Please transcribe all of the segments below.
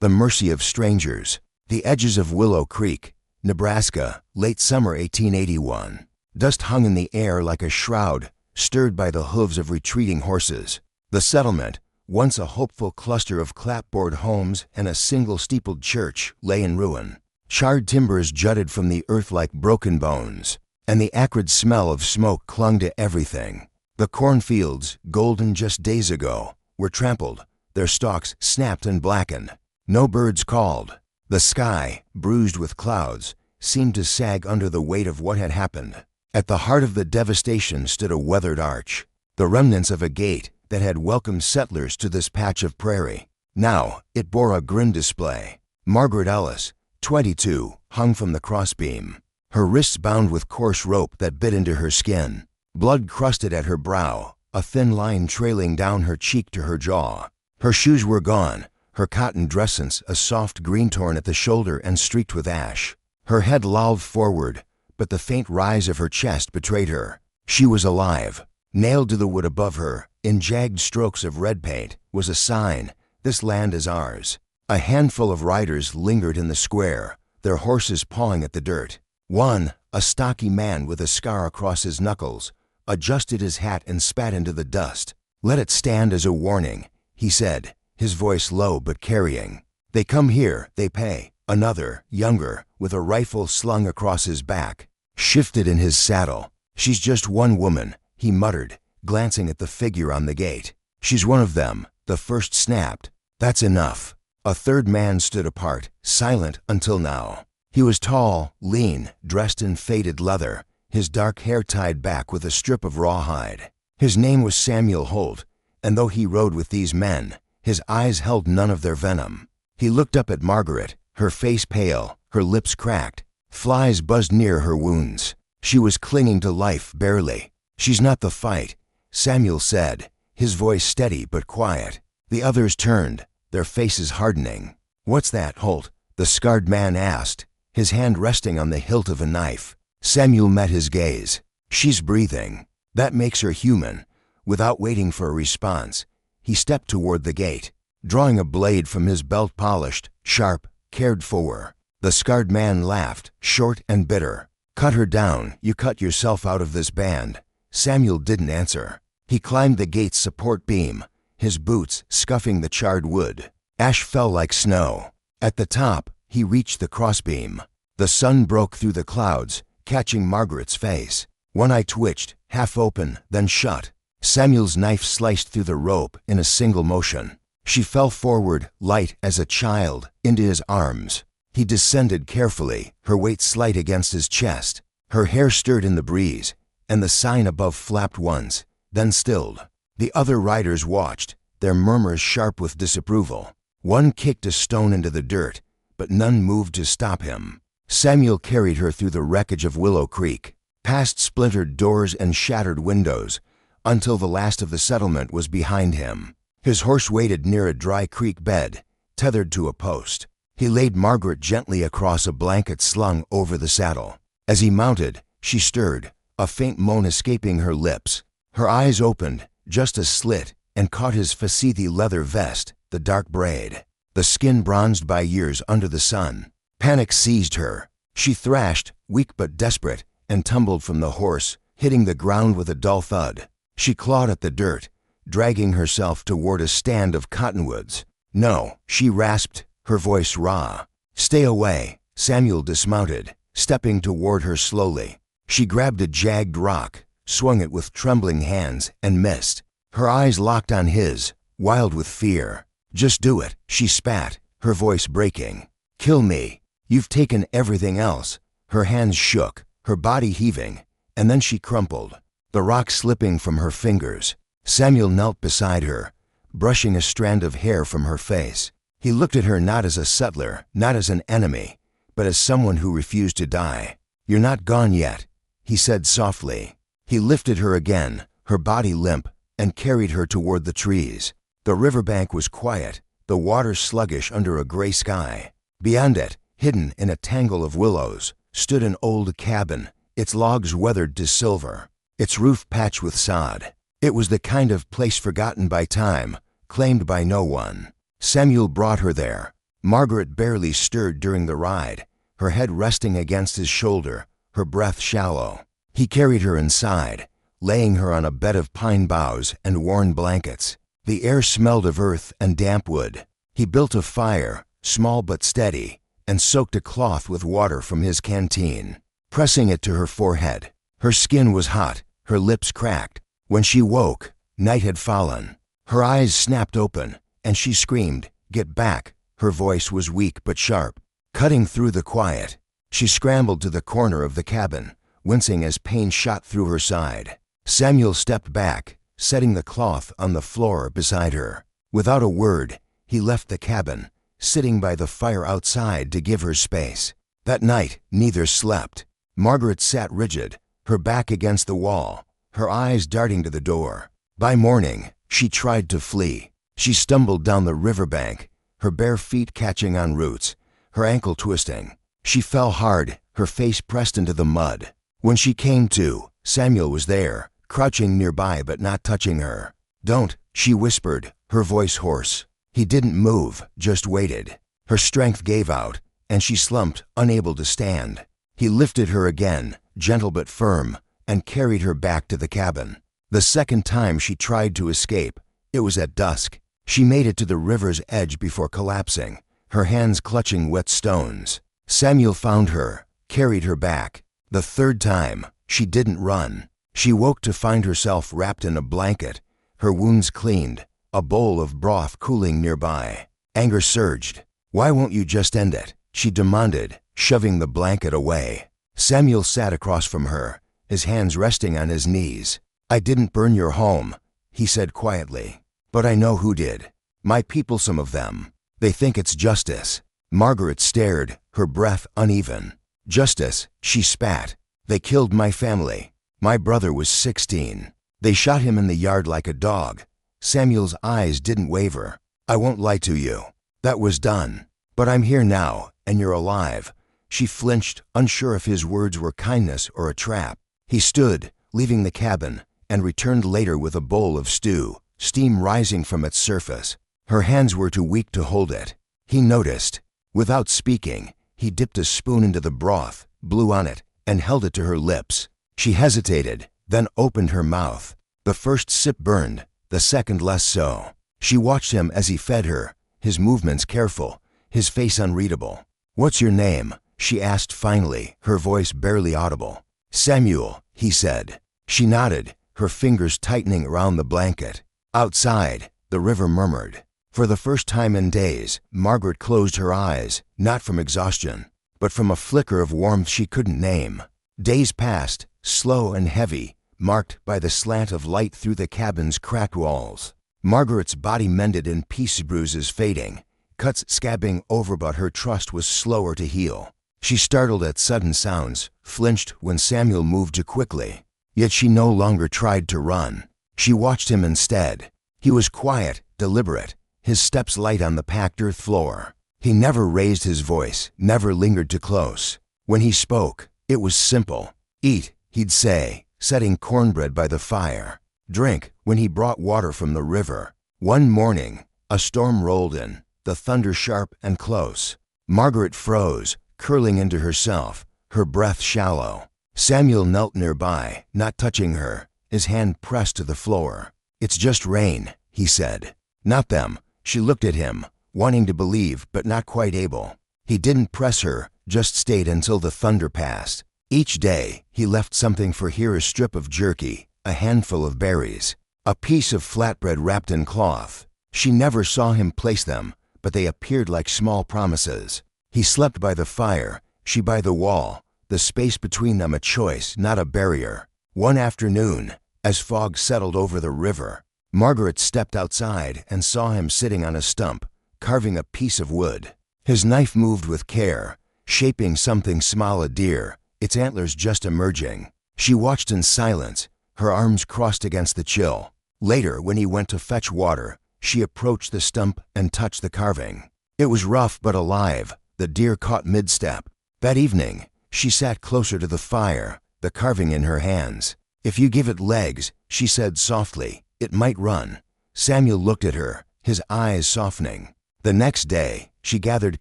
The mercy of strangers. The edges of Willow Creek, Nebraska, late summer 1881. Dust hung in the air like a shroud, stirred by the hooves of retreating horses. The settlement, once a hopeful cluster of clapboard homes and a single steepled church, lay in ruin. Charred timbers jutted from the earth like broken bones, and the acrid smell of smoke clung to everything. The cornfields, golden just days ago, were trampled, their stalks snapped and blackened. No birds called. The sky, bruised with clouds, seemed to sag under the weight of what had happened. At the heart of the devastation stood a weathered arch, the remnants of a gate that had welcomed settlers to this patch of prairie. Now it bore a grim display. Margaret Ellis, 22, hung from the crossbeam, her wrists bound with coarse rope that bit into her skin. Blood crusted at her brow, a thin line trailing down her cheek to her jaw. Her shoes were gone, her cotton dressance a soft green torn at the shoulder and streaked with ash. Her head lolled forward, but the faint rise of her chest betrayed her. She was alive. Nailed to the wood above her, in jagged strokes of red paint, was a sign, "This land is ours." A handful of riders lingered in the square, their horses pawing at the dirt. One, a stocky man with a scar across his knuckles, adjusted his hat and spat into the dust. "Let it stand as a warning," he said, his voice low but carrying. "They come here, they pay." Another, younger, with a rifle slung across his back, shifted in his saddle. "She's just one woman," he muttered, glancing at the figure on the gate. "She's one of them," the first snapped. "That's enough." A third man stood apart, silent until now. He was tall, lean, dressed in faded leather, his dark hair tied back with a strip of rawhide. His name was Samuel Holt, and though he rode with these men, his eyes held none of their venom. He looked up at Margaret, her face pale, her lips cracked. Flies buzzed near her wounds. She was clinging to life barely. "She's not the fight," Samuel said, his voice steady but quiet. The others turned, their faces hardening. "What's that, Holt?" the scarred man asked, his hand resting on the hilt of a knife. Samuel met his gaze. "She's breathing. That makes her human." Without waiting for a response, he stepped toward the gate, drawing a blade from his belt, polished, sharp, cared for. The scarred man laughed, short and bitter. "Cut her down, you cut yourself out of this band." Samuel didn't answer. He climbed the gate's support beam, his boots scuffing the charred wood. Ash fell like snow. At the top, he reached the crossbeam. The sun broke through the clouds, catching Margaret's face. One eye twitched, half open, then shut. Samuel's knife sliced through the rope in a single motion. She fell forward, light as a child, into his arms. He descended carefully, her weight slight against his chest. Her hair stirred in the breeze, and the sign above flapped once, then stilled. The other riders watched, their murmurs sharp with disapproval. One kicked a stone into the dirt, but none moved to stop him. Samuel carried her through the wreckage of Willow Creek, past splintered doors and shattered windows, until the last of the settlement was behind him. His horse waited near a dry creek bed, tethered to a post. He laid Margaret gently across a blanket slung over the saddle. As he mounted, she stirred, a faint moan escaping her lips. Her eyes opened, just a slit, and caught his Facethi leather vest, the dark braid, the skin bronzed by years under the sun. Panic seized her. She thrashed, weak but desperate, and tumbled from the horse, hitting the ground with a dull thud. She clawed at the dirt, dragging herself toward a stand of cottonwoods. "No," she rasped, her voice raw. "Stay away." Samuel dismounted, stepping toward her slowly. She grabbed a jagged rock, swung it with trembling hands, and missed. Her eyes locked on his, wild with fear. "Just do it," she spat, her voice breaking. "Kill me. You've taken everything else." Her hands shook, her body heaving, and then she crumpled, the rock slipping from her fingers. Samuel knelt beside her, brushing a strand of hair from her face. He looked at her not as a settler, not as an enemy, but as someone who refused to die. "You're not gone yet," he said softly. He lifted her again, her body limp, and carried her toward the trees. The riverbank was quiet, the water sluggish under a gray sky. Beyond it, hidden in a tangle of willows, stood an old cabin, its logs weathered to silver, its roof patched with sod. It was the kind of place forgotten by time, claimed by no one. Samuel brought her there, Margaret barely stirred during the ride, her head resting against his shoulder, her breath shallow. He carried her inside, laying her on a bed of pine boughs and worn blankets. The air smelled of earth and damp wood. He built a fire, small but steady, and soaked a cloth with water from his canteen, pressing it to her forehead. Her skin was hot, her lips cracked. When she woke, night had fallen. Her eyes snapped open, and she screamed, "Get back!" Her voice was weak but sharp, cutting through the quiet. She scrambled to the corner of the cabin, wincing as pain shot through her side. Samuel stepped back, setting the cloth on the floor beside her. Without a word, he left the cabin, sitting by the fire outside to give her space. That night, neither slept. Margaret sat rigid, her back against the wall, her eyes darting to the door. By morning, she tried to flee. She stumbled down the riverbank, her bare feet catching on roots, her ankle twisting. She fell hard, her face pressed into the mud. When she came to, Samuel was there, crouching nearby but not touching her. "Don't," she whispered, her voice hoarse. He didn't move, just waited. Her strength gave out, and she slumped, unable to stand. He lifted her again, gentle but firm, and carried her back to the cabin. The second time she tried to escape, it was at dusk. She made it to the river's edge before collapsing, her hands clutching wet stones. Samuel found her, carried her back. The third time, she didn't run. She woke to find herself wrapped in a blanket, her wounds cleaned, a bowl of broth cooling nearby. Anger surged. "Why won't you just end it?" she demanded, shoving the blanket away. Samuel sat across from her, his hands resting on his knees. "I didn't burn your home," he said quietly, "but I know who did. My people, some of them. They think it's justice." Margaret stared, her breath uneven. "Justice," she spat. "They killed my family. My brother was 16. They shot him in the yard like a dog." Samuel's eyes didn't waver. "I won't lie to you. That was done. But I'm here now, and you're alive." She flinched, unsure if his words were kindness or a trap. He stood, leaving the cabin, and returned later with a bowl of stew, steam rising from its surface. Her hands were too weak to hold it. He noticed. Without speaking, he dipped a spoon into the broth, blew on it, and held it to her lips. She hesitated, then opened her mouth. The first sip burned, the second less so. She watched him as he fed her, his movements careful, his face unreadable. "What's your name?" she asked finally, her voice barely audible. "Samuel," he said. She nodded, her fingers tightening around the blanket. Outside, the river murmured. For the first time in days, Margaret closed her eyes, not from exhaustion, but from a flicker of warmth she couldn't name. Days passed, slow and heavy, marked by the slant of light through the cabin's cracked walls. Margaret's body mended in piece bruises fading, cuts scabbing over, but her trust was slower to heal. She startled at sudden sounds, flinched when Samuel moved too quickly. Yet she no longer tried to run. She watched him instead. He was quiet, deliberate, his steps light on the packed earth floor. He never raised his voice, never lingered too close. When he spoke, it was simple. "Eat," he'd say, setting cornbread by the fire. "Drink," when he brought water from the river. One morning, a storm rolled in, the thunder sharp and close. Margaret froze, curling into herself, her breath shallow. Samuel knelt nearby, not touching her, his hand pressed to the floor. "It's just rain," he said. "Not them." She looked at him, wanting to believe but not quite able. He didn't press her, just stayed until the thunder passed. Each day, he left something for her: a strip of jerky, a handful of berries, a piece of flatbread wrapped in cloth. She never saw him place them, but they appeared like small promises. He slept by the fire, she by the wall, the space between them a choice, not a barrier. One afternoon, as fog settled over the river, Margaret stepped outside and saw him sitting on a stump, carving a piece of wood. His knife moved with care, shaping something small, a deer, its antlers just emerging. She watched in silence, her arms crossed against the chill. Later, when he went to fetch water, she approached the stump and touched the carving. It was rough but alive, the deer caught mid-step. That evening, she sat closer to the fire, the carving in her hands. "If you give it legs," she said softly, "it might run." Samuel looked at her, his eyes softening. The next day, She gathered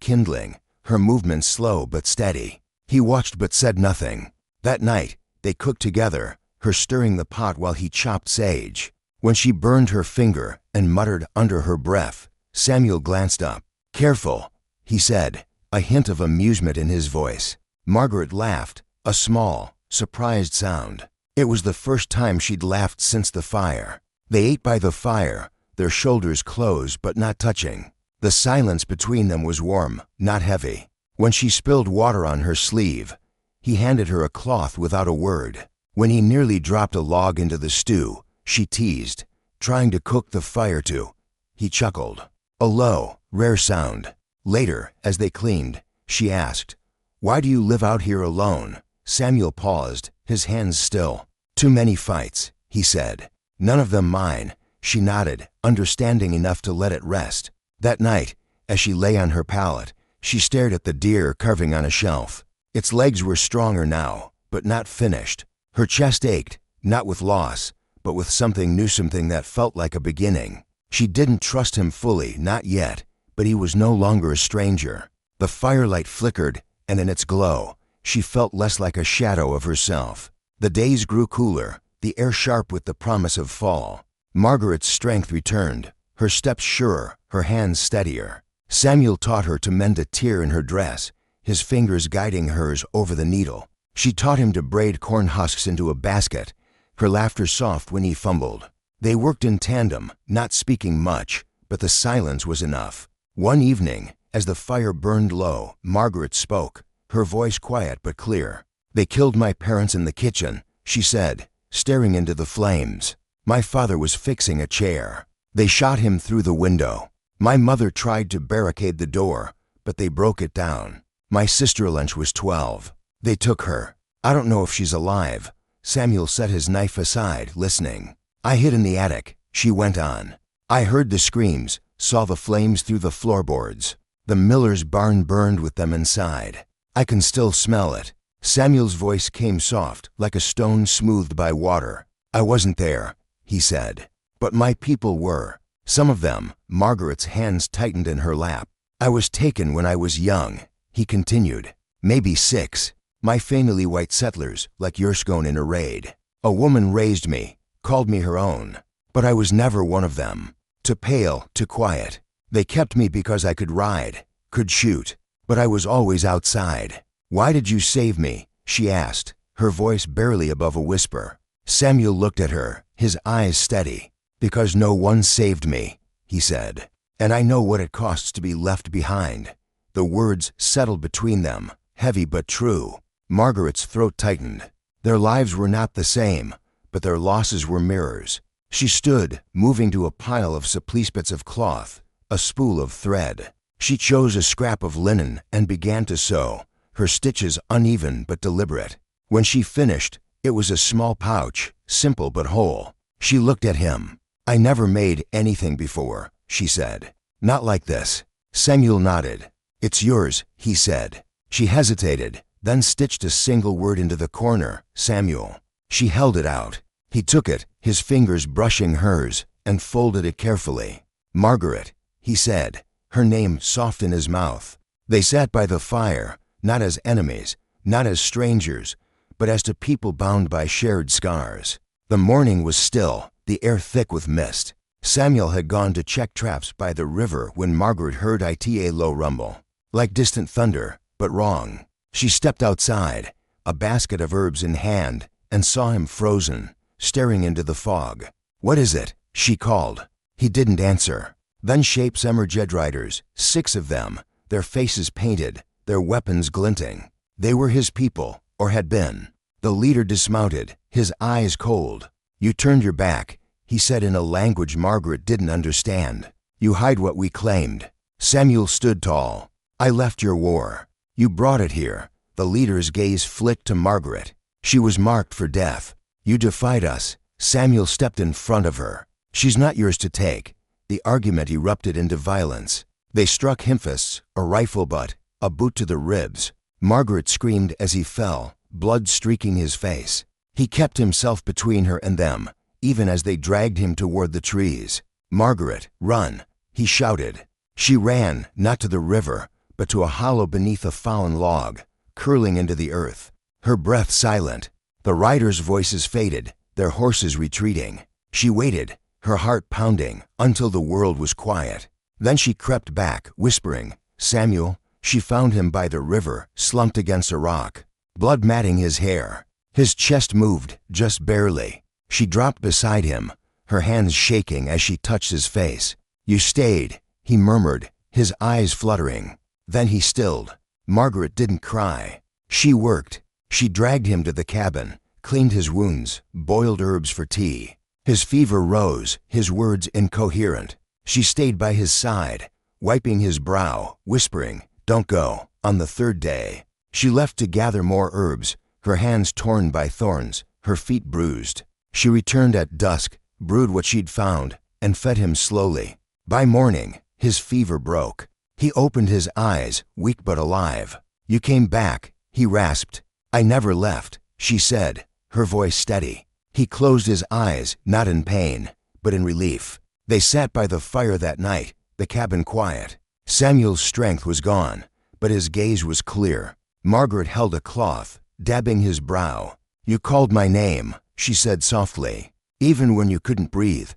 kindling, her movements slow but steady. He watched but said nothing. That night, they cooked together, her stirring the pot while he chopped sage. When she burned her finger and muttered under her breath, Samuel glanced up. "Careful," he said, a hint of amusement in his voice. Margaret laughed, a small, surprised sound. It was the first time she'd laughed since the fire. They ate by the fire, their shoulders closed but not touching. The silence between them was warm, not heavy. When she spilled water on her sleeve, he handed her a cloth without a word. When he nearly dropped a log into the stew, she teased, "Trying to cook the fire too." He chuckled. A low, rare sound. Later, as they cleaned, she asked, "Why do you live out here alone?" Samuel paused, his hands still. "Too many fights," he said. "None of them mine." She nodded, understanding enough to let it rest. That night, as she lay on her pallet, she stared at the deer carving on a shelf. Its legs were stronger now, but not finished. Her chest ached, not with loss, but with something new, something that felt like a beginning. She didn't trust him fully, not yet, but he was no longer a stranger. The firelight flickered, and in its glow, she felt less like a shadow of herself. The days grew cooler, the air sharp with the promise of fall. Margaret's strength returned, her steps surer, her hands steadier. Samuel taught her to mend a tear in her dress, his fingers guiding hers over the needle. She taught him to braid corn husks into a basket, her laughter soft when he fumbled. They worked in tandem, not speaking much, but the silence was enough. One evening, as the fire burned low, Margaret spoke, her voice quiet but clear. "They killed my parents in the kitchen," she said, staring into the flames. "My father was fixing a chair. They shot him through the window. My mother tried to barricade the door, but they broke it down. My sister Lunch was 12. They took her. I don't know if she's alive." Samuel set his knife aside, listening. "I hid in the attic," she went on. "I heard the screams, saw the flames through the floorboards. The miller's barn burned with them inside. I can still smell it." Samuel's voice came soft, like a stone smoothed by water. "I wasn't there," he said. "But my people were. Some of them." Margaret's hands tightened in her lap. "I was taken when I was young," he continued. "Maybe 6. My family white settlers, like Yerskone in a raid. A woman raised me, called me her own. But I was never one of them. Too pale, too quiet. They kept me because I could ride, could shoot. But I was always outside." "Why did you save me?" she asked, her voice barely above a whisper. Samuel looked at her, his eyes steady. "Because no one saved me," he said. "And I know what it costs to be left behind." The words settled between them, heavy but true. Margaret's throat tightened. Their lives were not the same, but their losses were mirrors. She stood, moving to a pile of supplice bits of cloth, a spool of thread. She chose a scrap of linen and began to sew, her stitches uneven but deliberate. When she finished, it was a small pouch, simple but whole. She looked at him. "I never made anything before," she said. "Not like this." Samuel nodded. "It's yours," he said. She hesitated, then stitched a single word into the corner, "Samuel." She held it out. He took it, his fingers brushing hers, and folded it carefully. "Margaret," he said, her name soft in his mouth. They sat by the fire, not as enemies, not as strangers, but as to people bound by shared scars. The morning was still, the air thick with mist. Samuel had gone to check traps by the river when Margaret heard it a low rumble, like distant thunder, but wrong. She stepped outside, a basket of herbs in hand, and saw him frozen, staring into the fog. "What is it?" she called. He didn't answer. Then shapes emerged riders, 6 of them, their faces painted, their weapons glinting. They were his people, or had been. The leader dismounted, his eyes cold. "You turned your back," he said in a language Margaret didn't understand. "You hide what we claimed." Samuel stood tall. "I left your war. You brought it here." The leader's gaze flicked to Margaret. She was marked for death. "You defied us." Samuel stepped in front of her. "She's not yours to take." The argument erupted into violence. They struck him fists, a rifle butt, a boot to the ribs. Margaret screamed as he fell, blood streaking his face. He kept himself between her and them, even as they dragged him toward the trees. "Margaret, run!" he shouted. She ran, not to the river, but to a hollow beneath a fallen log, curling into the earth, her breath silent. The riders' voices faded, their horses retreating. She waited, her heart pounding, until the world was quiet. Then she crept back, whispering, "Samuel." She found him by the river, slumped against a rock, blood matting his hair. His chest moved, just barely. She dropped beside him, her hands shaking as she touched his face. "You stayed," he murmured, his eyes fluttering. Then he stilled. Margaret didn't cry. She worked. She dragged him to the cabin, cleaned his wounds, boiled herbs for tea. His fever rose, his words incoherent. She stayed by his side, wiping his brow, whispering, "Don't go." On the third day, she left to gather more herbs, her hands torn by thorns, her feet bruised. She returned at dusk, brewed what she'd found, and fed him slowly. By morning, his fever broke. He opened his eyes, weak but alive. "You came back," he rasped. "I never left," she said, her voice steady. He closed his eyes, not in pain, but in relief. They sat by the fire that night, the cabin quiet. Samuel's strength was gone, but his gaze was clear. Margaret held a cloth, dabbing his brow. "You called my name," she said softly, "even when you couldn't breathe."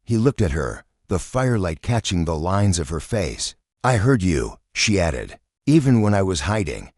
He looked at her, the firelight catching the lines of her face. "I heard you," she added, "even when I was hiding."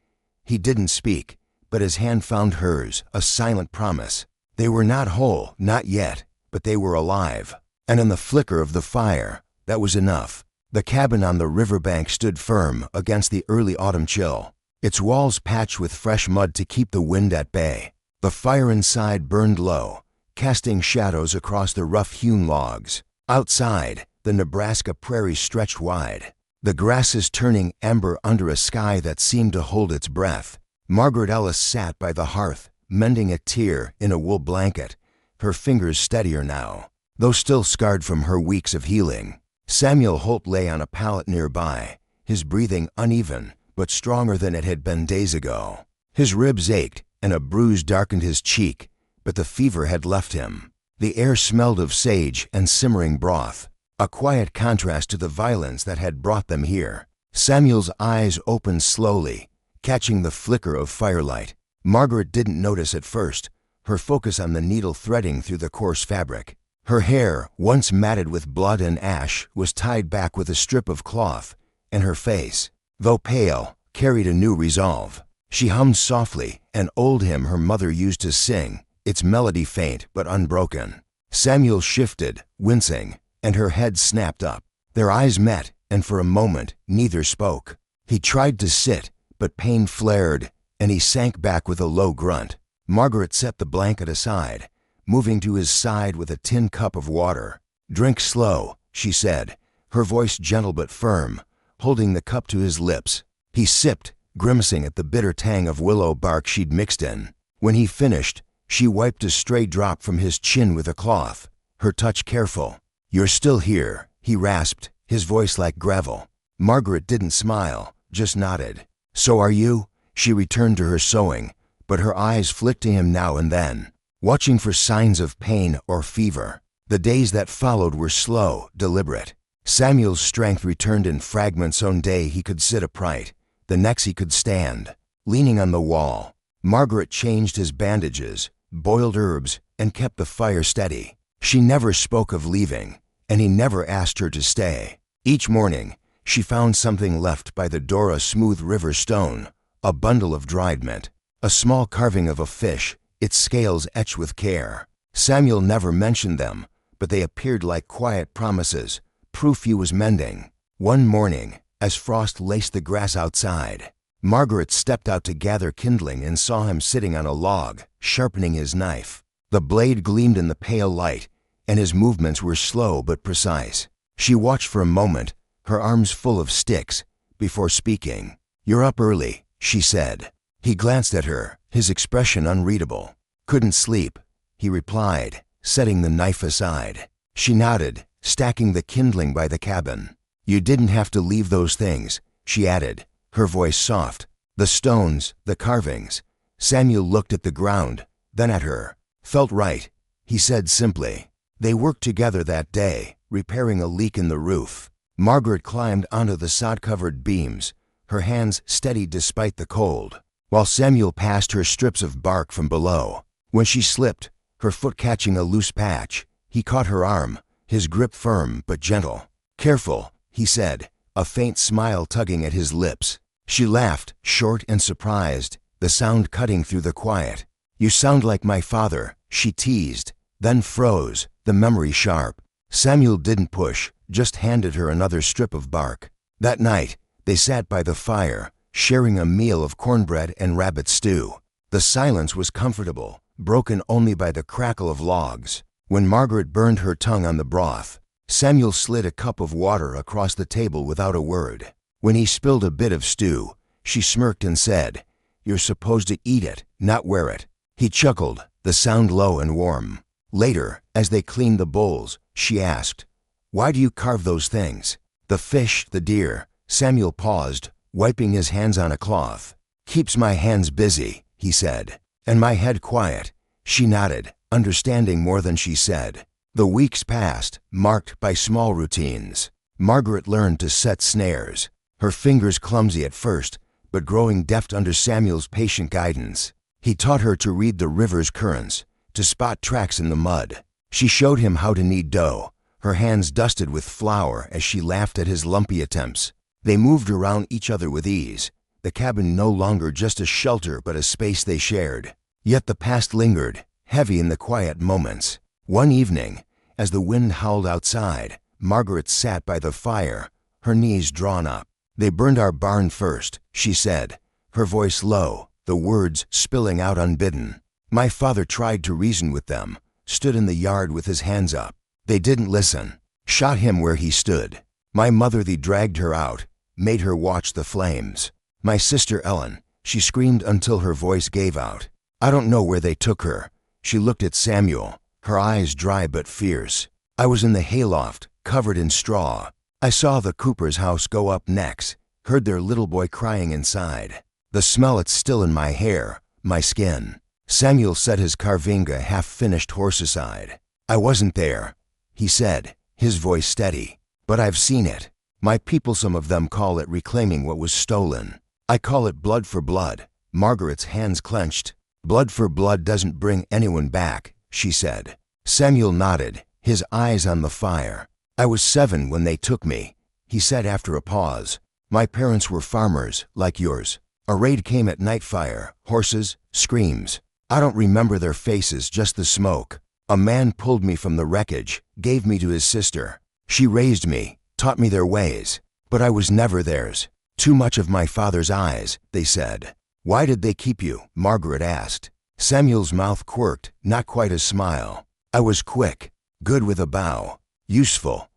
He didn't speak, but his hand found hers, a silent promise. They were not whole, not yet, but they were alive. And in the flicker of the fire, that was enough. The cabin on the riverbank stood firm against the early autumn chill, its walls patched with fresh mud to keep the wind at bay. The fire inside burned low, casting shadows across the rough-hewn logs. Outside, the Nebraska prairie stretched wide, the grasses turning ember under a sky that seemed to hold its breath. Margaret Ellis sat by the hearth, mending a tear in a wool blanket, her fingers steadier now, though still scarred from her weeks of healing. Samuel Holt lay on a pallet nearby, his breathing uneven, but stronger than it had been days ago. His ribs ached, and a bruise darkened his cheek, but the fever had left him. The air smelled of sage and simmering broth, a quiet contrast to the violence that had brought them here. Samuel's eyes opened slowly, catching the flicker of firelight. Margaret didn't notice at first, her focus on the needle threading through the coarse fabric. Her hair, once matted with blood and ash, was tied back with a strip of cloth, and her face, though pale, carried a new resolve. She hummed softly an old hymn her mother used to sing, its melody faint but unbroken. Samuel shifted, wincing, and her head snapped up. Their eyes met, and for a moment, neither spoke. He tried to sit, but pain flared, and he sank back with a low grunt. Margaret set the blanket aside, moving to his side with a tin cup of water. "Drink slow," she said, her voice gentle but firm, holding the cup to his lips. He sipped, grimacing at the bitter tang of willow bark she'd mixed in. When he finished, she wiped a stray drop from his chin with a cloth, her touch careful. "You're still here," he rasped, his voice like gravel. Margaret didn't smile, just nodded. "So are you?" She returned to her sewing, but her eyes flicked to him now and then, watching for signs of pain or fever. The days that followed were slow, deliberate. Samuel's strength returned in fragments. One day he could sit upright, the next he could stand, leaning on the wall. Margaret changed his bandages, boiled herbs, and kept the fire steady. She never spoke of leaving, and he never asked her to stay. Each morning, she found something left by the door, a smooth river stone, a bundle of dried mint, a small carving of a fish, its scales etched with care. Samuel never mentioned them, but they appeared like quiet promises, proof he was mending. One morning, as frost laced the grass outside, Margaret stepped out to gather kindling and saw him sitting on a log, sharpening his knife. The blade gleamed in the pale light, and his movements were slow but precise. She watched for a moment, her arms full of sticks, before speaking. "You're up early," she said. He glanced at her, his expression unreadable. "Couldn't sleep," he replied, setting the knife aside. She nodded, stacking the kindling by the cabin. "You didn't have to leave those things," she added, her voice soft. "The stones, the carvings." Samuel looked at the ground, then at her. "Felt right," he said simply. They worked together that day, repairing a leak in the roof. Margaret climbed onto the sod-covered beams, her hands steady despite the cold, while Samuel passed her strips of bark from below. When she slipped, her foot catching a loose patch, he caught her arm, his grip firm but gentle. "Careful," he said, a faint smile tugging at his lips. She laughed, short and surprised, the sound cutting through the quiet. "You sound like my father," she teased, then froze, the memory sharp. Samuel didn't push, just handed her another strip of bark. That night, they sat by the fire, sharing a meal of cornbread and rabbit stew. The silence was comfortable, broken only by the crackle of logs. When Margaret burned her tongue on the broth, Samuel slid a cup of water across the table without a word. When he spilled a bit of stew, she smirked and said, "You're supposed to eat it, not wear it." He chuckled, the sound low and warm. Later, as they cleaned the bowls, she asked, "Why do you carve those things?" "The fish, the deer." Samuel paused, wiping his hands on a cloth. "Keeps my hands busy," he said, "and my head quiet." She nodded, understanding more than she said. The weeks passed, marked by small routines. Margaret learned to set snares, her fingers clumsy at first, but growing deft under Samuel's patient guidance. He taught her to read the river's currents, to spot tracks in the mud. She showed him how to knead dough, her hands dusted with flour as she laughed at his lumpy attempts. They moved around each other with ease, the cabin no longer just a shelter but a space they shared. Yet the past lingered, heavy in the quiet moments. One evening, as the wind howled outside, Margaret sat by the fire, her knees drawn up. "They burned our barn first," she said, her voice low, the words spilling out unbidden. "My father tried to reason with them, stood in the yard with his hands up. They didn't listen, shot him where he stood. My mother, they dragged her out, made her watch the flames. My sister Ellen, she screamed until her voice gave out. I don't know where they took her." She looked at Samuel, her eyes dry but fierce. "I was in the hayloft, covered in straw. I saw the Cooper's house go up next, heard their little boy crying inside. The smell, it's still in my hair, my skin." Samuel set his carvinga half-finished horse aside. "I wasn't there," he said, his voice steady, "but I've seen it. My people, some of them call it reclaiming what was stolen. I call it blood for blood." Margaret's hands clenched. "Blood for blood doesn't bring anyone back," she said. Samuel nodded, his eyes on the fire. "I was 7 when they took me," he said after a pause. "My parents were farmers, like yours. A raid came at nightfire, horses, screams. I don't remember their faces, just the smoke. A man pulled me from the wreckage, gave me to his sister. She raised me, taught me their ways, but I was never theirs. Too much of my father's eyes," they said. "Why did they keep you?" Margaret asked. Samuel's mouth quirked, not quite a smile. "I was quick, good with a bow, useful."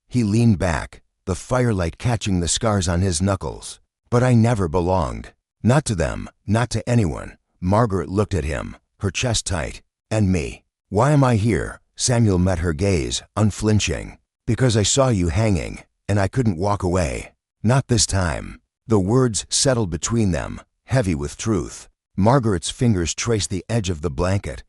He leaned back, the firelight catching the scars on his knuckles. "But I never belonged. Not to them, not to anyone." Margaret looked at him, her chest tight. "And me? Why am I here?" Samuel met her gaze, unflinching. "Because I saw you hanging, and I couldn't walk away. Not this time." The words settled between them, heavy with truth. Margaret's fingers traced the edge of the blanket,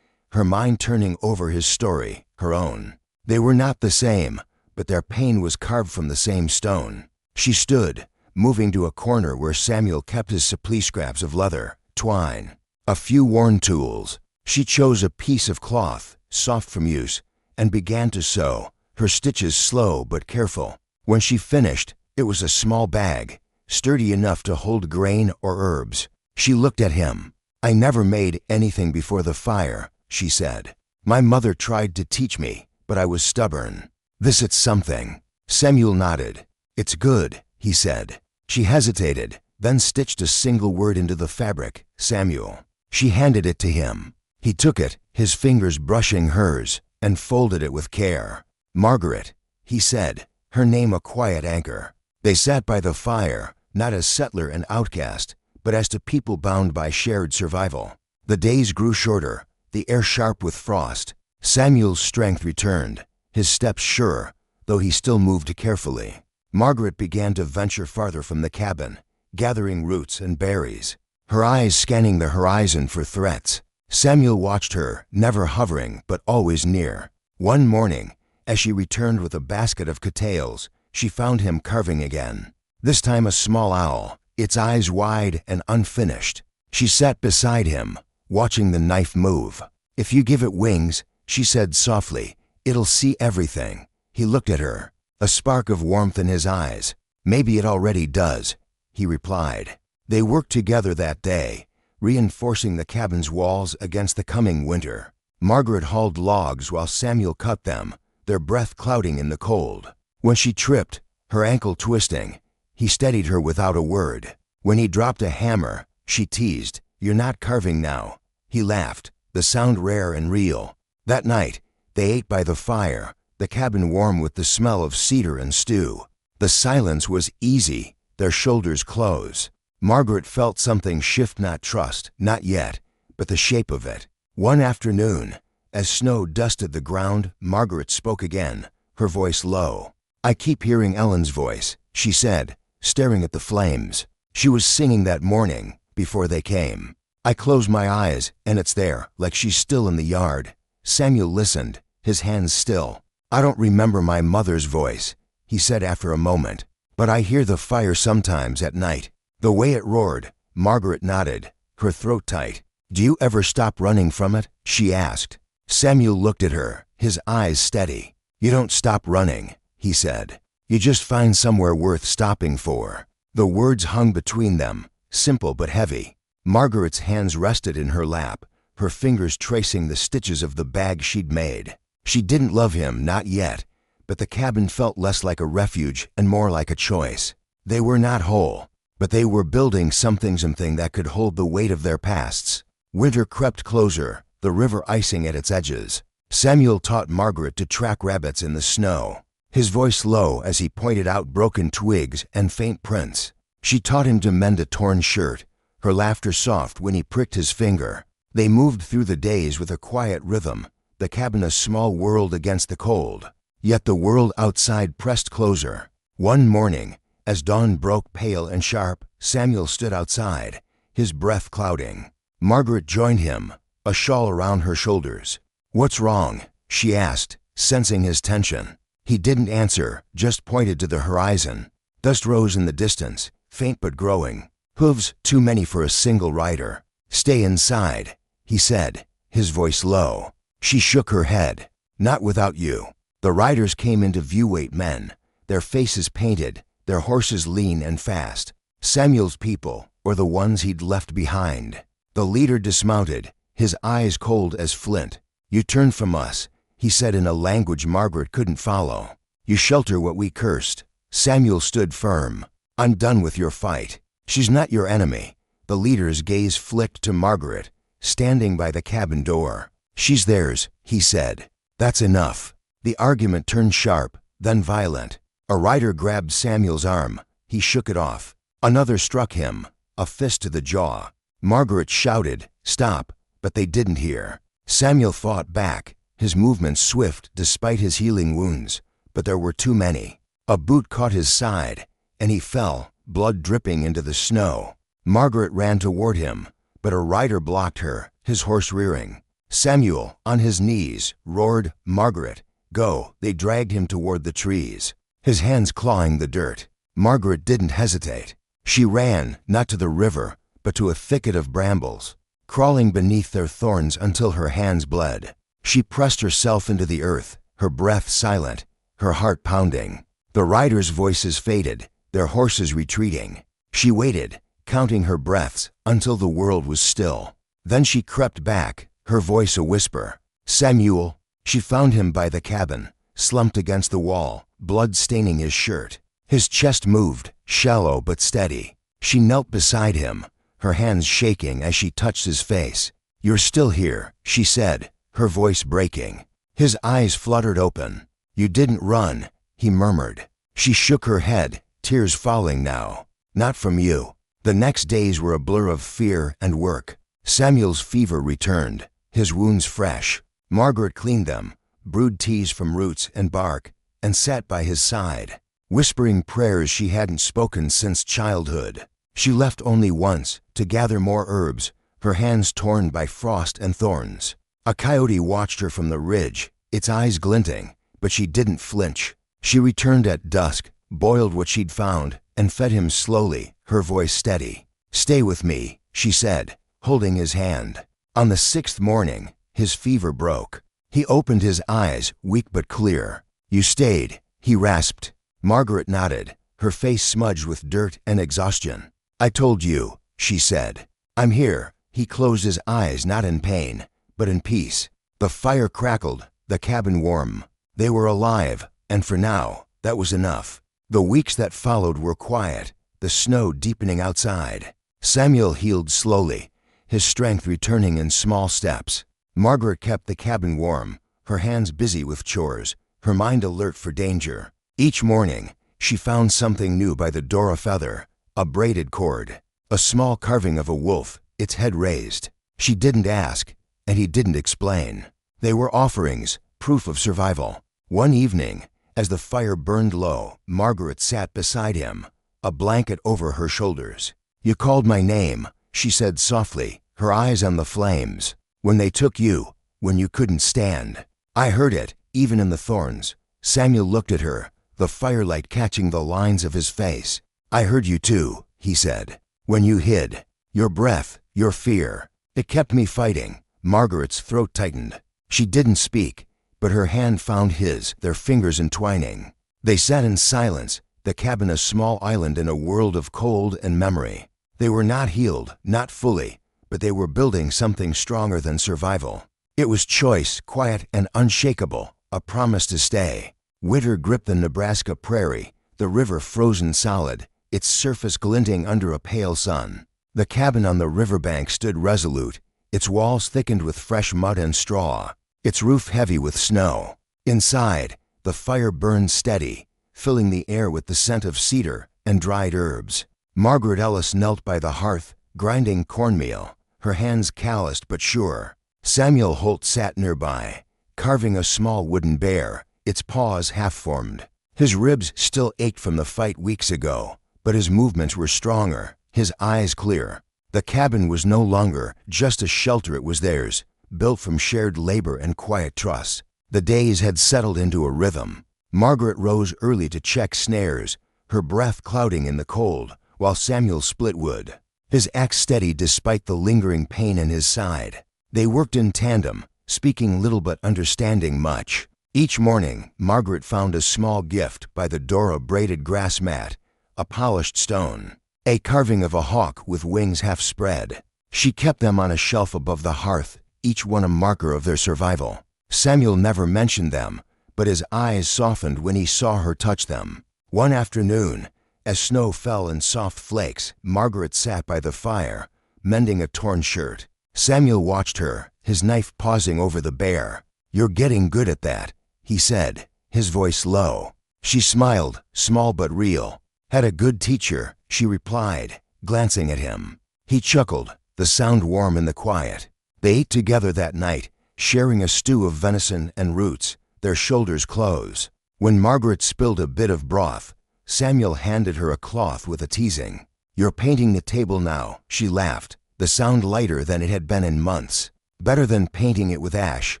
her mind turning over his story, her own. They were not the same, but their pain was carved from the same stone. She stood, moving to a corner where Samuel kept his supply scraps of leather, twine, a few worn tools. She chose a piece of cloth, soft from use, and began to sew, her stitches slow but careful. When she finished, it was a small bag, sturdy enough to hold grain or herbs. She looked at him. "I never made anything before the fire," she said. "My mother tried to teach me, but I was stubborn. This it's something." Samuel nodded. "It's good," he said. She hesitated, then stitched a single word into the fabric, "Samuel." She handed it to him. He took it, his fingers brushing hers, and folded it with care. "Margaret," he said, her name a quiet anchor. They sat by the fire, not as settler and outcast, but as to people bound by shared survival. The days grew shorter, the air sharp with frost. Samuel's strength returned, his steps sure, though he still moved carefully. Margaret began to venture farther from the cabin, gathering roots and berries, her eyes scanning the horizon for threats. Samuel watched her, never hovering but always near. One morning, as she returned with a basket of cattails, she found him carving again. This time a small owl, its eyes wide and unfinished. She sat beside him, watching the knife move. "If you give it wings," she said softly, "it'll see everything." He looked at her, a spark of warmth in his eyes. "Maybe it already does," he replied. They worked together that day, reinforcing the cabin's walls against the coming winter. Margaret hauled logs while Samuel cut them, their breath clouding in the cold. When she tripped, her ankle twisting, he steadied her without a word. When he dropped a hammer, she teased, "You're not carving now." He laughed, the sound rare and real. That night, they ate by the fire, the cabin warm with the smell of cedar and stew. The silence was easy, their shoulders close. Margaret felt something shift, not trust, not yet, but the shape of it. One afternoon, as snow dusted the ground, Margaret spoke again, her voice low. "I keep hearing Ellen's voice," she said, staring at the flames. She was singing that morning, before they came. "I close my eyes, and it's there, like she's still in the yard." Samuel listened, his hands still. "I don't remember my mother's voice," he said after a moment, "but I hear the fire sometimes at night. The way it roared." Margaret nodded, her throat tight. "Do you ever stop running from it?" she asked. Samuel looked at her, his eyes steady. "You don't stop running," he said. "You just find somewhere worth stopping for." The words hung between them, simple but heavy. Margaret's hands rested in her lap, her fingers tracing the stitches of the bag she'd made. She didn't love him, not yet, but the cabin felt less like a refuge and more like a choice. They were not whole, but they were building something that could hold the weight of their pasts. Winter crept closer, the river icing at its edges. Samuel taught Margaret to track rabbits in the snow, his voice low as he pointed out broken twigs and faint prints. She taught him to mend a torn shirt, her laughter soft when he pricked his finger. They moved through the days with a quiet rhythm, the cabin a small world against the cold. Yet the world outside pressed closer. One morning, as dawn broke pale and sharp, Samuel stood outside, his breath clouding. Margaret joined him, a shawl around her shoulders. "What's wrong?" she asked, sensing his tension. He didn't answer, just pointed to the horizon. Dust rose in the distance, faint but growing. Hooves too many for a single rider. "Stay inside," he said, his voice low. She shook her head. "Not without you." The riders came into view, 8 men, their faces painted, their horses lean and fast. Samuel's people, or the ones he'd left behind. The leader dismounted, his eyes cold as flint. "You turn from us," he said in a language Margaret couldn't follow. "You shelter what we cursed." Samuel stood firm. "I'm done with your fight. She's not your enemy." The leader's gaze flicked to Margaret, standing by the cabin door. "She's theirs," he said. "That's enough." The argument turned sharp, then violent. A rider grabbed Samuel's arm. He shook it off. Another struck him, a fist to the jaw. Margaret shouted, "Stop," but they didn't hear. Samuel fought back, his movements swift despite his healing wounds, but there were too many. A boot caught his side, and he fell, blood dripping into the snow. Margaret ran toward him, but a rider blocked her, his horse rearing. Samuel, on his knees, roared, "Margaret, go!" They dragged him toward the trees, his hands clawing the dirt. Margaret didn't hesitate. She ran, not to the river, but to a thicket of brambles, crawling beneath their thorns until her hands bled. She pressed herself into the earth, her breath silent, her heart pounding. The riders' voices faded, their horses retreating. She waited, counting her breaths, until the world was still. Then she crept back, her voice a whisper. "Samuel." She found him by the cabin, slumped against the wall, blood staining his shirt. His chest moved, shallow but steady. She knelt beside him, her hands shaking as she touched his face. "You're still here," she said, her voice breaking. His eyes fluttered open. "You didn't run," he murmured. She shook her head, tears falling now. "Not from you." The next days were a blur of fear and work. Samuel's fever returned, his wounds fresh. Margaret cleaned them, brewed teas from roots and bark, and sat by his side, whispering prayers she hadn't spoken since childhood. She left only once, to gather more herbs, her hands torn by frost and thorns. A coyote watched her from the ridge, its eyes glinting, but she didn't flinch. She returned at dusk, boiled what she'd found, and fed him slowly, her voice steady. "Stay with me," she said, holding his hand. On the 6th morning, his fever broke. He opened his eyes, weak but clear. "You stayed," he rasped. Margaret nodded, her face smudged with dirt and exhaustion. "I told you," she said. "I'm here." He closed his eyes, not in pain, but in peace. The fire crackled, the cabin warm. They were alive, and for now, that was enough. The weeks that followed were quiet, the snow deepening outside. Samuel healed slowly, his strength returning in small steps. Margaret kept the cabin warm, her hands busy with chores, her mind alert for danger. Each morning, she found something new by the door, a feather, a braided cord, a small carving of a wolf, its head raised. She didn't ask, and he didn't explain. They were offerings, proof of survival. One evening, as the fire burned low, Margaret sat beside him, a blanket over her shoulders. "You called my name," she said softly, her eyes on the flames. "When they took you, when you couldn't stand. I heard it, even in the thorns." Samuel looked at her, the firelight catching the lines of his face. "I heard you too," he said. "When you hid. Your breath, your fear. It kept me fighting." Margaret's throat tightened. She didn't speak, but her hand found his, their fingers entwining. They sat in silence, the cabin a small island in a world of cold and memory. They were not healed, not fully, but they were building something stronger than survival. It was choice, quiet and unshakable, a promise to stay. Winter gripped the Nebraska prairie, the river frozen solid, its surface glinting under a pale sun. The cabin on the riverbank stood resolute, its walls thickened with fresh mud and straw, its roof heavy with snow. Inside, the fire burned steady, filling the air with the scent of cedar and dried herbs. Margaret Ellis knelt by the hearth, grinding cornmeal, her hands calloused but sure. Samuel Holt sat nearby, carving a small wooden bear, its paws half-formed. His ribs still ached from the fight weeks ago, but his movements were stronger, his eyes clear. The cabin was no longer just a shelter, it was theirs, built from shared labor and quiet trust. The days had settled into a rhythm. Margaret rose early to check snares, her breath clouding in the cold, while Samuel split wood, his axe steady despite the lingering pain in his side. They worked in tandem, speaking little but understanding much. Each morning, Margaret found a small gift by the door, a braided grass mat, a polished stone, a carving of a hawk with wings half spread. She kept them on a shelf above the hearth, each one a marker of their survival. Samuel never mentioned them, but his eyes softened when he saw her touch them. One afternoon, as snow fell in soft flakes, Margaret sat by the fire, mending a torn shirt. Samuel watched her, his knife pausing over the bear. "You're getting good at that," he said, his voice low. She smiled, small but real. "Had a good teacher," she replied, glancing at him. He chuckled, the sound warm in the quiet. They ate together that night, sharing a stew of venison and roots, their shoulders close. When Margaret spilled a bit of broth, Samuel handed her a cloth with a teasing. "You're painting the table now," she laughed, the sound lighter than it had been in months. "Better than painting it with ash,"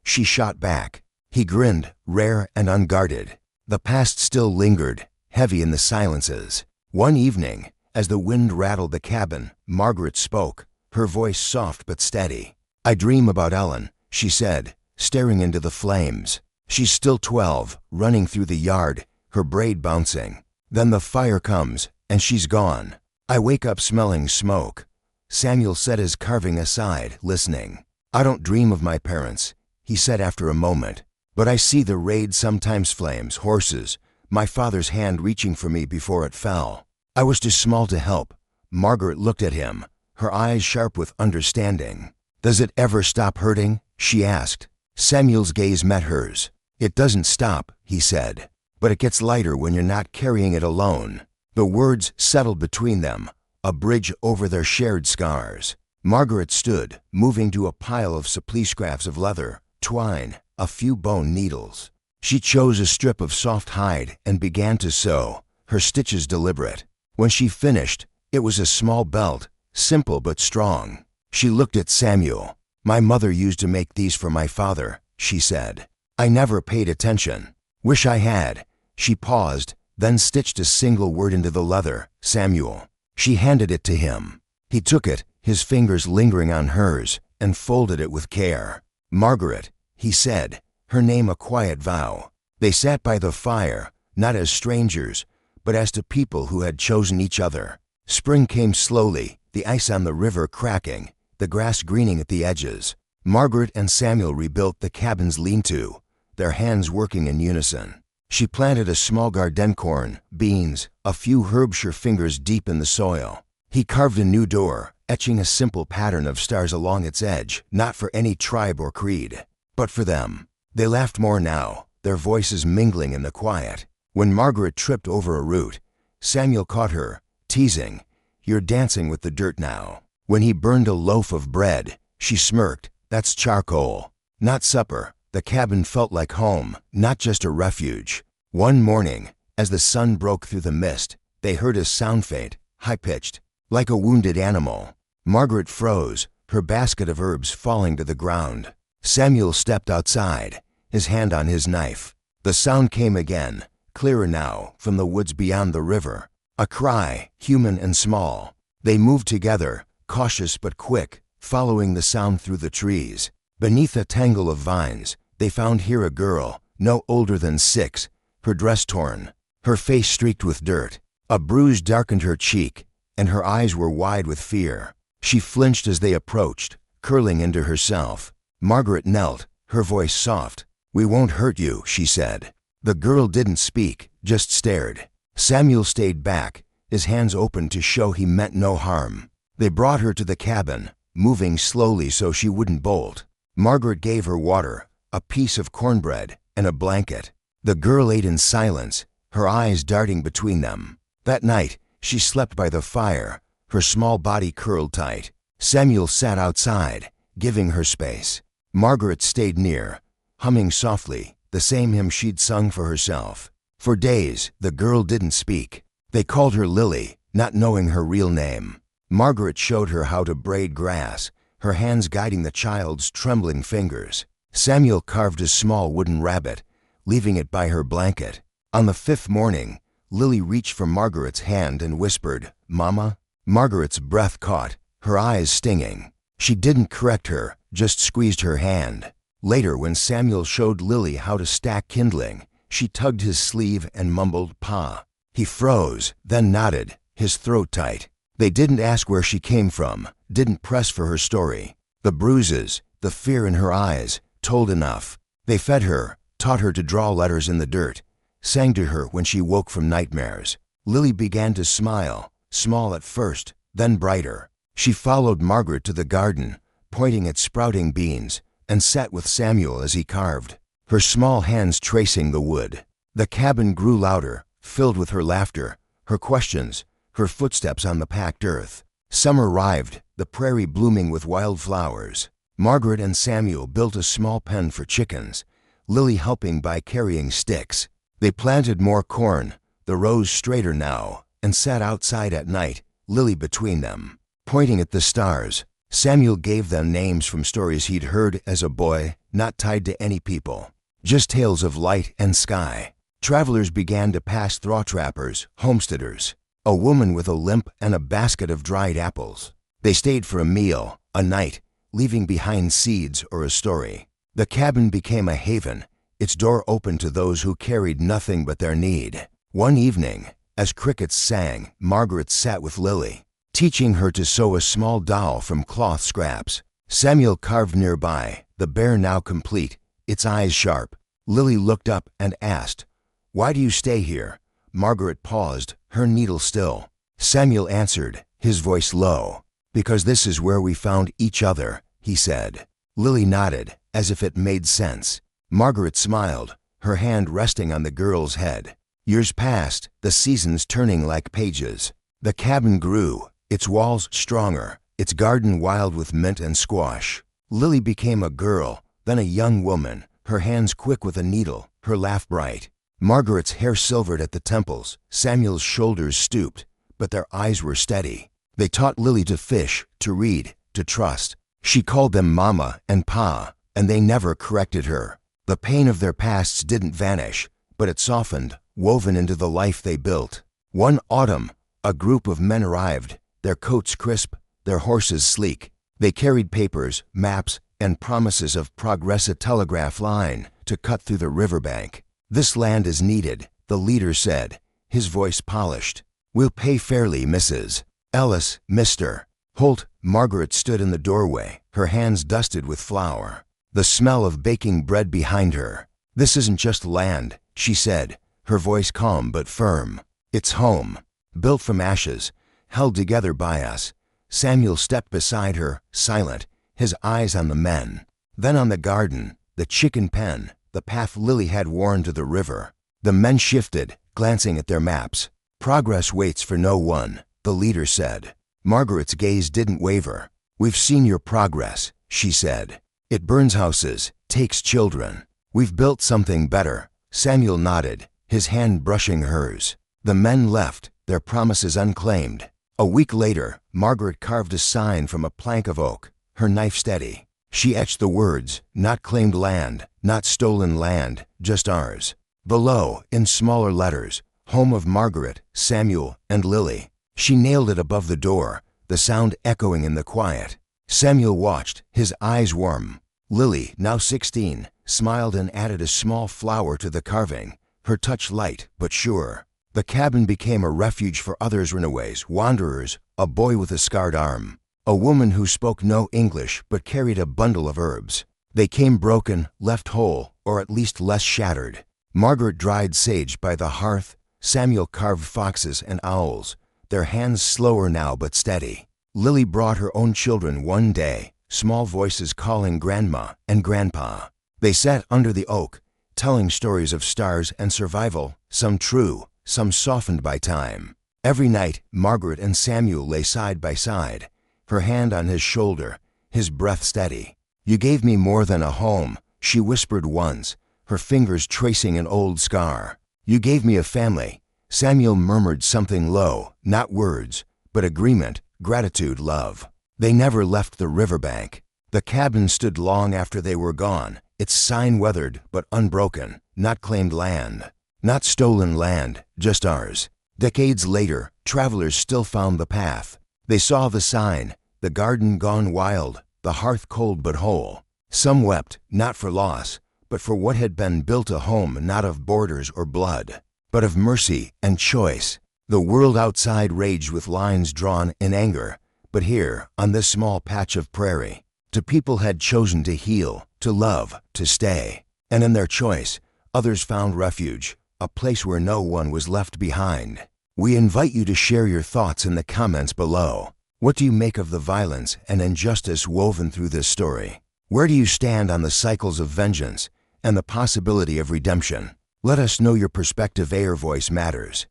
she shot back. He grinned, rare and unguarded. The past still lingered, heavy in the silences. One evening, as the wind rattled the cabin, Margaret spoke, her voice soft but steady. "I dream about Ellen," she said, staring into the flames. "She's still 12, running through the yard, her braid bouncing. Then the fire comes, and she's gone. I wake up smelling smoke." Samuel set his carving aside, listening. "I don't dream of my parents," he said after a moment, "but I see the raid, sometimes flames, horses, my father's hand reaching for me before it fell. I was too small to help." Margaret looked at him, her eyes sharp with understanding. "Does it ever stop hurting?" she asked. Samuel's gaze met hers. "It doesn't stop," he said, "but it gets lighter when you're not carrying it alone." The words settled between them, a bridge over their shared scars. Margaret stood, moving to a pile of supplice scraps of leather, twine, a few bone needles. She chose a strip of soft hide and began to sew, her stitches deliberate. When she finished, it was a small belt, simple but strong. She looked at Samuel. "My mother used to make these for my father," she said. "I never paid attention. Wish I had." She paused, then stitched a single word into the leather, Samuel. She handed it to him. He took it, his fingers lingering on hers, and folded it with care. Margaret, he said, her name a quiet vow. They sat by the fire, not as strangers, but as to people who had chosen each other. Spring came slowly, the ice on the river cracking, the grass greening at the edges. Margaret and Samuel rebuilt the cabin's lean-to, their hands working in unison. She planted a small garden corn, beans, a few herbs her fingers deep in the soil. He carved a new door, etching a simple pattern of stars along its edge, not for any tribe or creed, but for them. They laughed more now, their voices mingling in the quiet. When Margaret tripped over a root, Samuel caught her, teasing, "You're dancing with the dirt now." When he burned a loaf of bread, she smirked, "That's charcoal." Not supper. The cabin felt like home, not just a refuge. One morning, as the sun broke through the mist, they heard a sound faint, high-pitched, like a wounded animal. Margaret froze, her basket of herbs falling to the ground. Samuel stepped outside, his hand on his knife. The sound came again, clearer now, from the woods beyond the river. A cry, human and small. They moved together, cautious but quick, following the sound through the trees. Beneath a tangle of vines, they found here a girl, no older than 6, her dress torn, her face streaked with dirt. A bruise darkened her cheek, and her eyes were wide with fear. She flinched as they approached, curling into herself. Margaret knelt, her voice soft. "We won't hurt you," she said. The girl didn't speak, just stared. Samuel stayed back, his hands open to show he meant no harm. They brought her to the cabin, moving slowly so she wouldn't bolt. Margaret gave her water, a piece of cornbread, and a blanket. The girl ate in silence, her eyes darting between them. That night, she slept by the fire, her small body curled tight. Samuel sat outside, giving her space. Margaret stayed near, humming softly, the same hymn she'd sung for herself. For days, the girl didn't speak. They called her Lily, not knowing her real name. Margaret showed her how to braid grass, her hands guiding the child's trembling fingers. Samuel carved a small wooden rabbit, leaving it by her blanket. On the 5th morning, Lily reached for Margaret's hand and whispered, "Mama?" Margaret's breath caught, her eyes stinging. She didn't correct her, just squeezed her hand. Later, when Samuel showed Lily how to stack kindling, she tugged his sleeve and mumbled, "Pa." He froze, then nodded, his throat tight. They didn't ask where she came from, didn't press for her story. The bruises, the fear in her eyes, told enough. They fed her, taught her to draw letters in the dirt, sang to her when she woke from nightmares. Lily began to smile, small at first, then brighter. She followed Margaret to the garden, pointing at sprouting beans, and sat with Samuel as he carved, her small hands tracing the wood. The cabin grew louder, filled with her laughter, her questions, her footsteps on the packed earth. Summer arrived, the prairie blooming with wildflowers. Margaret and Samuel built a small pen for chickens, Lily helping by carrying sticks. They planted more corn, the rows straighter now, and sat outside at night, Lily between them. Pointing at the stars, Samuel gave them names from stories he'd heard as a boy, not tied to any people. Just tales of light and sky. Travelers began to pass straw trappers, homesteaders, a woman with a limp and a basket of dried apples. They stayed for a meal, a night, leaving behind seeds or a story. The cabin became a haven, its door open to those who carried nothing but their need. One evening, as crickets sang, Margaret sat with Lily, teaching her to sew a small doll from cloth scraps. Samuel carved nearby, the bear now complete, its eyes sharp. Lily looked up and asked, "Why do you stay here?" Margaret paused, her needle still. Samuel answered, his voice low, "Because this is where we found each other," he said. Lily nodded, as if it made sense. Margaret smiled, her hand resting on the girl's head. Years passed, the seasons turning like pages. The cabin grew, its walls stronger, its garden wild with mint and squash. Lily became a girl, then a young woman, her hands quick with a needle, her laugh bright. Margaret's hair silvered at the temples, Samuel's shoulders stooped, but their eyes were steady. They taught Lily to fish, to read, to trust. She called them Mama and Pa, and they never corrected her. The pain of their pasts didn't vanish, but it softened, woven into the life they built. One autumn, a group of men arrived, their coats crisp, their horses sleek. They carried papers, maps, and promises of progress, a telegraph line to cut through the riverbank. "This land is needed," the leader said, his voice polished. "We'll pay fairly, Mrs. Ellis, Mr. Holt." Margaret stood in the doorway, her hands dusted with flour, the smell of baking bread behind her. "This isn't just land," she said, her voice calm but firm. "It's home, built from ashes, held together by us." Samuel stepped beside her, silent, his eyes on the men, then on the garden, the chicken pen, the path Lily had worn to the river. The men shifted, glancing at their maps. "Progress waits for no one," the leader said. Margaret's gaze didn't waver. "We've seen your progress," she said. "It burns houses, takes children. We've built something better." Samuel nodded, his hand brushing hers. The men left, their promises unclaimed. A week later, Margaret carved a sign from a plank of oak, her knife steady. She etched the words, "Not claimed land, not stolen land, just ours." Below, in smaller letters, "Home of Margaret, Samuel, and Lily." She nailed it above the door, the sound echoing in the quiet. Samuel watched, his eyes warm. Lily, now 16, smiled and added a small flower to the carving, her touch light but sure. The cabin became a refuge for others, runaways, wanderers, a boy with a scarred arm, a woman who spoke no English but carried a bundle of herbs. They came broken, left whole, or at least less shattered. Margaret dried sage by the hearth, Samuel carved foxes and owls, their hands slower now but steady. Lily brought her own children one day, small voices calling Grandma and Grandpa. They sat under the oak, telling stories of stars and survival, some true, some softened by time. Every night, Margaret and Samuel lay side by side, her hand on his shoulder, his breath steady. "You gave me more than a home," she whispered once, her fingers tracing an old scar. "You gave me a family." Samuel murmured something low, not words, but agreement, gratitude, love. They never left the riverbank. The cabin stood long after they were gone, its sign weathered but unbroken, "Not claimed land." Not stolen land, just ours. Decades later, travelers still found the path. They saw the sign, the garden gone wild, the hearth cold but whole. Some wept, not for loss, but for what had been built, a home not of borders or blood, but of mercy and choice. The world outside raged with lines drawn in anger, but here, on this small patch of prairie, two people had chosen to heal, to love, to stay. And in their choice, others found refuge, a place where no one was left behind. We invite you to share your thoughts in the comments below. What do you make of the violence and injustice woven through this story? Where do you stand on the cycles of vengeance and the possibility of redemption? Let us know your perspective. Your voice matters.